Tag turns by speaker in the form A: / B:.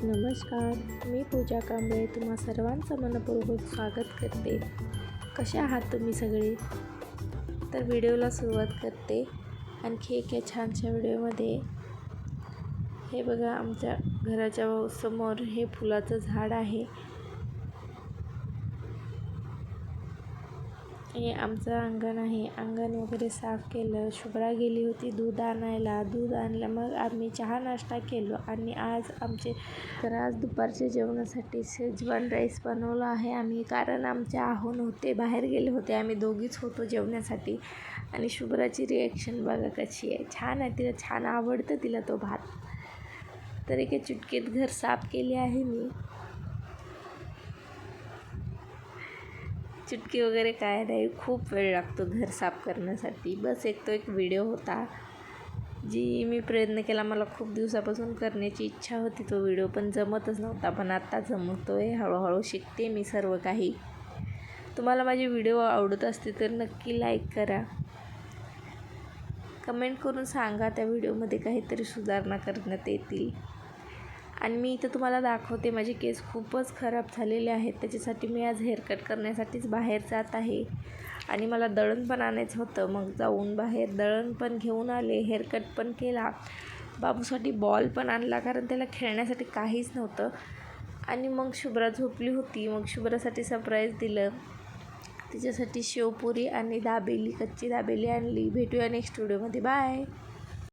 A: नमस्कार, मी पूजा कांबळे तुम्हा सर्वांचं मनपूर्वक स्वागत करते. कशा आहात तुम्ही सगळे? तर व्हिडिओला सुरुवात करते आणखी एका छानशा व्हिडिओमध्ये. हे बघा, आमच्या घराच्या समोर हे फुलाचं झाड आहे. हे आमचं अंगण आहे. अंगण वगैरे साफ केलं. शुभ्रा गेली होती दूध आणायला. दूध आणलं, मग आम्ही चहा नाश्ता केलो. आणि आज दुपारच्या जेवणासाठी शेजवान राईस बनवला आहे आम्ही, कारण आमचे आहो नव्हते, बाहेर गेले होते. आम्ही दोघीच होतो जेवण्यासाठी. आणि शुभ्राची रिॲक्शन बघा कशी आहे. छान आहे, तिला छान आवडतं, तिला तो भात. तर एका चुटकीत घर साफ केले आहे मी. चुटकी वगैरे काय नाही, खूप वेळ लागतो घर साफ करण्यासाठी. बस एक व्हिडिओ होता जी मी प्रयत्न केला, मला खूप दिवसापासून करण्याची इच्छा होती तो व्हिडिओ, पण जमतच नव्हता. पण आत्ता जमतो आहे, हळूहळू शिकते मी सर्व काही. तुम्हाला माझे व्हिडिओ आवडत असते तर नक्की लाईक करा, कमेंट करून सांगा त्या व्हिडिओमध्ये काहीतरी सुधारणा करण्यात येतील. आणि मी इथं तुम्हाला दाखवते, माझे केस खूपच खराब झालेले आहेत. त्याच्यासाठी मी आज हेअरकट करण्यासाठीच बाहेर जात आहे. आणि मला दळण पण आणायचं होतं, मग जाऊन बाहेर दळण पण घेऊन आले, हेअरकट पण केला. बाबूसाठी बॉल पण आणला, कारण त्याला खेळण्यासाठी काहीच नव्हतं. आणि मग शुभ्रा झोपली होती, मग शुभ्रासाठी सरप्राईज दिलं. तिच्यासाठी शेवपुरी आणि दाबेली, कच्ची दाबेली आणली. भेटूया नेक्स्ट व्हिडिओमध्ये. बाय.